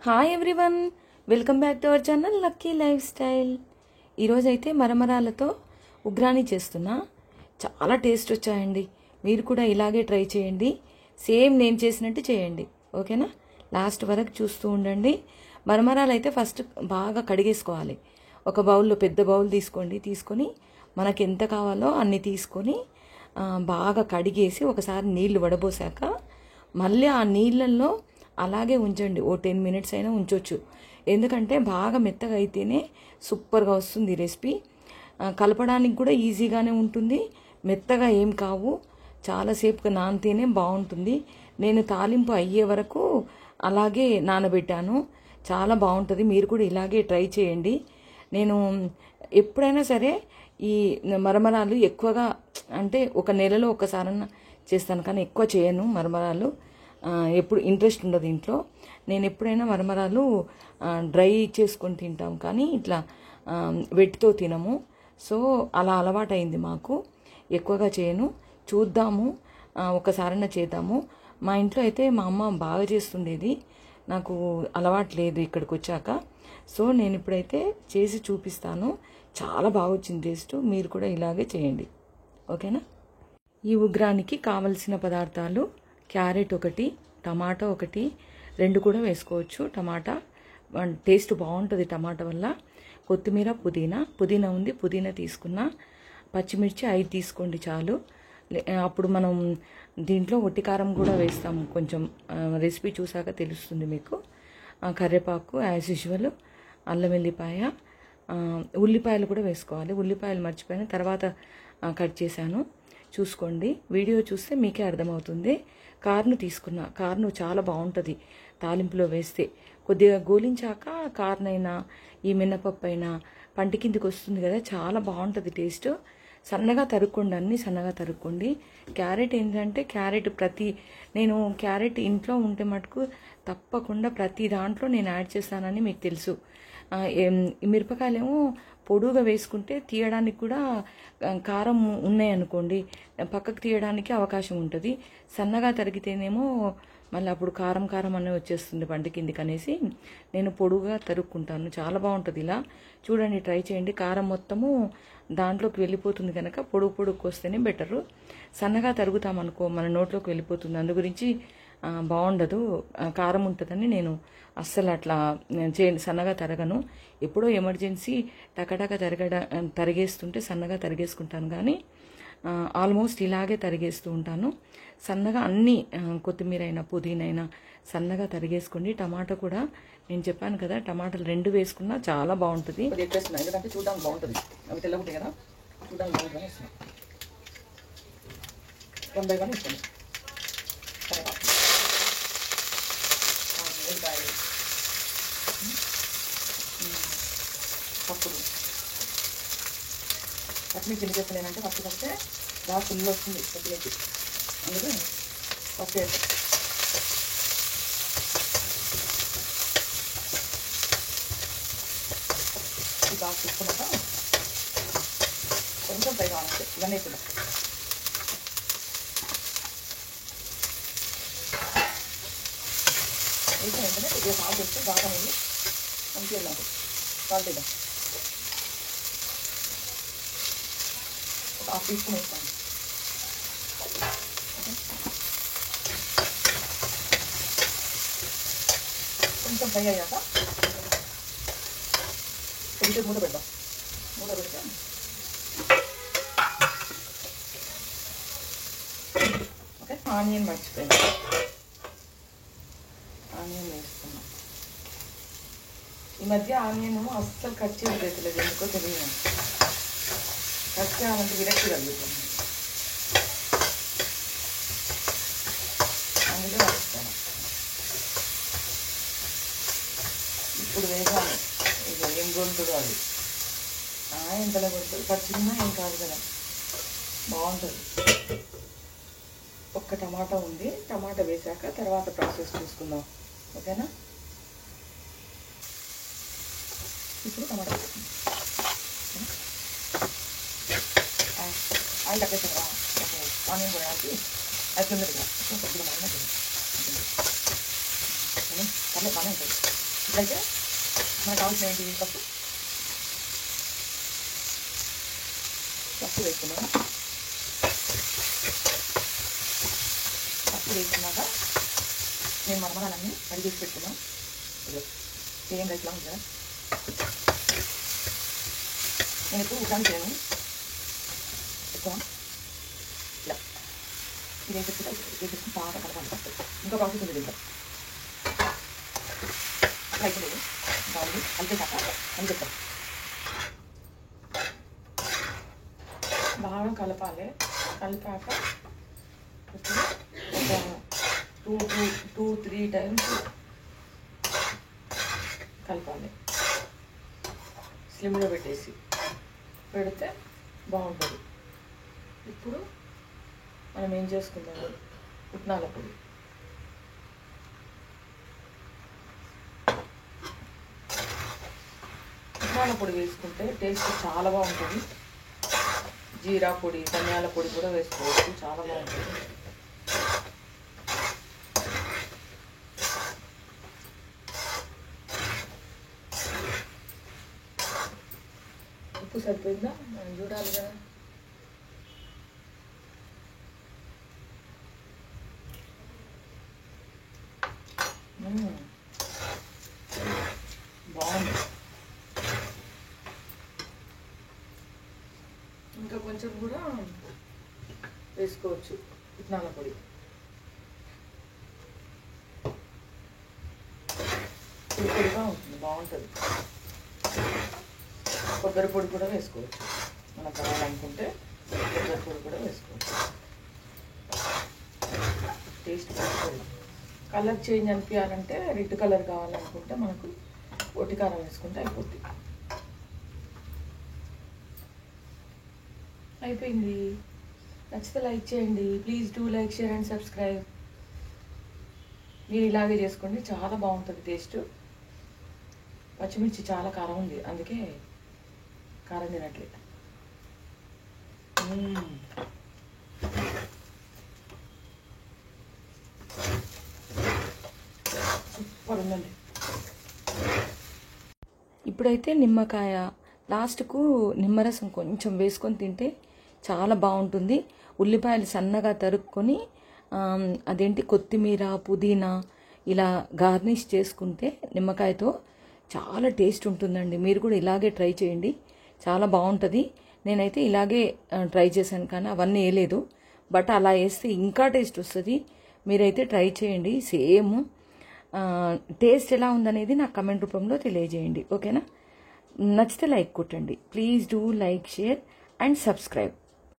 Hi everyone, welcome back to our channel lucky life style. ఈరోజైతే మరమరాలతో ఉగ్రాని చేస్తున్నా. చాలా taste వచ్చాయండి. మీరు కూడా ఇలాగే ట్రై చేయండి. సేమ్ నేను చేసినట్టు చేయండి, ఓకేనా? లాస్ట్ వరకు చూస్తూ ఉండండి. మరమరాలు అయితే ఫస్ట్ బాగా కడిగేసుకోవాలి. ఒక బౌల్లో పెద్ద బౌల్ తీసుకొని మనకి ఎంత కావాలో అన్ని తీసుకొని బాగా కడిగేసి ఒకసారి నీళ్లు వడబోసాక మళ్ళీ ఆ నీళ్ళల్లో అలాగే ఉంచండి. 10 minutes అయినా ఉంచవచ్చు. ఎందుకంటే బాగా మెత్తగా అయితేనే సూపర్గా వస్తుంది రెసిపీ. కలపడానికి కూడా ఈజీగానే ఉంటుంది. మెత్తగా ఏం కావు, చాలాసేపుగా నానితేనే బాగుంటుంది. నేను తాలింపు అయ్యే వరకు అలాగే నానబెట్టాను. చాలా బాగుంటుంది. మీరు కూడా ఇలాగే ట్రై చేయండి. నేను ఎప్పుడైనా సరే ఈ మరమరాలు ఎక్కువగా అంటే ఒక నెలలో ఒకసారన్నా చేస్తాను, కానీ ఎక్కువ చేయను మరమరాలు. ఎప్పుడు ఇంట్రెస్ట్ ఉండదు ఇంట్లో. నేను ఎప్పుడైనా మరమరాలు డ్రై చేసుకొని తింటాం, కానీ ఇట్లా వెట్టితో తినము. సో అలా అలవాటైంది మాకు. ఎక్కువగా చేయను. చూద్దాము, ఒకసారైనా చేద్దాము. మా ఇంట్లో అయితే మా అమ్మ బాగా చేస్తుండేది. నాకు అలవాటు లేదు ఇక్కడికి వచ్చాక. సో నేను ఇప్పుడైతే చేసి చూపిస్తాను. చాలా బాగా వచ్చింది టేస్ట్. మీరు కూడా ఇలాగే చేయండి, ఓకేనా? ఈ ఉగ్రానికి కావలసిన పదార్థాలు: క్యారెట్ 1, టమాటా 1, 2 కూడా వేసుకోవచ్చు. టమాటా టేస్ట్ బాగుంటుంది టమాటా వల్ల. కొత్తిమీర, పుదీనా ఉంది, పుదీనా తీసుకున్నా. పచ్చిమిర్చి 5 తీసుకోండి చాలు. అప్పుడు మనం దీంట్లో ఒట్టి కారం కూడా వేస్తాము కొంచెం. రెసిపీ చూసాక తెలుస్తుంది మీకు. కరివేపాకు యాజ్ యూజువల్, అల్లం వెల్లిపాయ, ఉల్లిపాయలు కూడా వేసుకోవాలి. ఉల్లిపాయలు మర్చిపోయిన తర్వాత కట్ చేశాను, చూసుకోండి. వీడియో చూస్తే మీకే అర్థమవుతుంది. కార్ను తీసుకున్నా. కార్ను చాలా బాగుంటుంది తాలింపులో వేస్తే. కొద్దిగా గోలించాక కార్నైనా ఈ మినపప్పు అయినా పంటి కిందికి వస్తుంది కదా, చాలా బాగుంటుంది టేస్ట్. సన్నగా తరుక్కోండి, అన్నీ సన్నగా తరుక్కోండి. క్యారెట్ ఏంటంటే నేను క్యారెట్ ఇంట్లో ఉంటే మటుకు తప్పకుండా ప్రతి దాంట్లో నేను యాడ్ చేస్తానని మీకు తెలుసు. మిరపకాయలేమో పొడుగా వేసుకుంటే తీయడానికి కూడా కారం ఉన్నాయనుకోండి, పక్కకు తీయడానికి అవకాశం ఉంటుంది. సన్నగా తరిగితేనేమో మళ్ళీ అప్పుడు కారం అనే వచ్చేస్తుంది పంటి కిందికి అనేసి నేను పొడుగా తరుక్కుంటాను. చాలా బాగుంటుంది ఇలా. చూడండి, ట్రై చేయండి. కారం మొత్తము దాంట్లోకి వెళ్ళిపోతుంది కనుక పొడుగుకి వస్తేనే బెటరు. సన్నగా తరుగుతామనుకో మన నోట్లోకి వెళ్ళిపోతుంది. అందు గురించి బాగుండదు, కారం ఉంటుందని నేను అస్సలు అట్లా సన్నగా తరగను. ఎప్పుడో ఎమర్జెన్సీ టకటక తరిగేస్తుంటే సన్నగా తరిగేసుకుంటాను, కానీ ఆల్మోస్ట్ ఇలాగే తరిగేస్తూ ఉంటాను సన్నగా. అన్నీ కొత్తిమీర అయినా పుదీనా అయినా సన్నగా తరిగేసుకోండి. టమాటా కూడా నేను చెప్పాను కదా, టమాటాలు 2 వేసుకున్నా చాలా బాగుంటుంది. ఎందుకంటే చూడడానికి బాగుంటుంది. అవి తెల్లగుంటాయి కదా, చూడడానికి బాగుంటుంది. ఇస్తున్నాను 1 by 1 ఇస్తాను. పప్పులు పచ్చిమిర్చి ఎందుకు వేస్తలేనంటే ఫస్ట్ వస్తే బాగా ఫుల్ వస్తుంది పచ్చిమిర్చి, అందుకే ఫస్ట్ వేస్తాం. ఇది బాగా తీసుకున్నాక కొంచెం ఫ్రై కావాలంటే ఇవన్నీ వేసుకుందాం. వేసిన వెంటనే కొద్దిగా సాల్ట్ వేస్తే బాగా అనేది మంచిగా నాకు సాల్ట్ వేద్దాం. ఒక 1/2 teaspoon వేస్తాను. కొంచెం ఫ్రై అయ్యాక కొంచెం మూత పెడదాం. మూత పెడితే ఓకే. ఆనియన్ మర్చిపోయింది, ఆనియన్ వేస్తున్నాం. ఈ మధ్య ఆనియన్ అస్సలు కట్ చేయలేదు, ఎందుకో తెలియదు. కట్ చేయాలంటే విరక్తి కలుగుతుంది, అందుకే వస్తాను. ఇప్పుడు వేసాను. ఇక ఏం గొంతుడు అది ఎంతలో గొంతుడు పచ్చిగా ఏం కాదు కదా, బాగుంటుంది. ఒక్క టమాటా ఉంది, టమాటా వేసాక తర్వాత ప్రాసెస్ చూసుకుందాం, ఓకేనా? ఇప్పుడు టమాటా ఆయిల్ తగ్గేసారా? ఓకే. ఆనియన్ కూడా వేసి అది కొద్దిగా కొద్దిగా పర్లేదు, బాగానే ఉంటుంది. ఇట్లయితే మనకు కావాల్సిన ఏంటి పప్పు వేసుకున్నాం. పప్పు వేసుకున్నాక నేను మరమరాలన్నీ రెడీ చేసి పెట్టుకున్నాం. సేమ్ రైస్లా ఉంది కదా. నేను ఎక్కువ ఉగ్రాన్ని చేయను, ఎక్కువ ఇలా ఇది వేసేసుకుని బాగా కలపాలి. ఇంకో ప్రాసెస్ ఉంది దీంట్లో. అయిపోలేదు బాగుంది. కలిపేసాక అని చెప్తాను. బాగా కలపాలి. కలిపాక ఇప్పుడు 2-3 టైమ్స్ కలపాలి. స్లిమ్లో పెట్టేసి పెడితే బాగుంటుంది. ఇప్పుడు మనం ఏం చేసుకుందాము, పుట్నాల పొడి. పుట్నాల పొడి వేసుకుంటే టేస్ట్ చాలా బాగుంటుంది. జీరా పొడి, ధనియాల పొడి కూడా వేసుకోవచ్చు, చాలా బాగుంటుంది. ఉప్పు సరిపోయిందా మనం చూడాలి కదా. బాగుంది. ఇంకా కొంచెం కూడా వేసుకోవచ్చు పుట్నాల పొడి. పొడిగా ఉంటుంది, బాగుంటుంది. కొబ్బరి పొడి కూడా వేసుకోవచ్చు, మనం కావాలనుకుంటే కొబ్బరి పొడి కూడా వేసుకోవచ్చు. టేస్ట్ బాగుంటుంది. కలర్ చేంజ్ అనిపించాలంటే రెడ్ కలర్ కావాలనుకుంటే మనకు ఒట్టి కారం వేసుకుంటే అయిపోద్ది. అయిపోయింది. నచ్చితే లైక్ చేయండి. Please do like, share and subscribe. మీరు ఇలాగే చేసుకోండి, చాలా బాగుంటుంది టేస్ట్. పచ్చిమిర్చి చాలా కారం ఉంది, అందుకే కారం తినట్లేదు. సూపర్ ఉందండి. ఇప్పుడైతే నిమ్మకాయ లాస్ట్కు నిమ్మరసం కొంచెం వేసుకొని తింటే చాలా బాగుంటుంది. ఉల్లిపాయలు సన్నగా తరుక్కొని అదేంటి కొత్తిమీర, పుదీనా ఇలా గార్నిష్ చేసుకుంటే నిమ్మకాయతో చాలా టేస్ట్ ఉంటుందండి. మీరు కూడా ఇలాగే ట్రై చేయండి, చాలా బాగుంటుంది. నేనైతే ఇలాగే ట్రై చేశాను, కానీ అవన్నీ వేయలేదు. బట్ అలా వేస్తే ఇంకా టేస్ట్ వస్తుంది. మీరైతే ట్రై చేయండి. సేమ్ టేస్ట్ ఎలా ఉందనేది నాకు కమెంట్ రూపంలో తెలియజేయండి, ఓకేనా? నచ్చితే లైక్ కొట్టండి. Please do like, share and subscribe.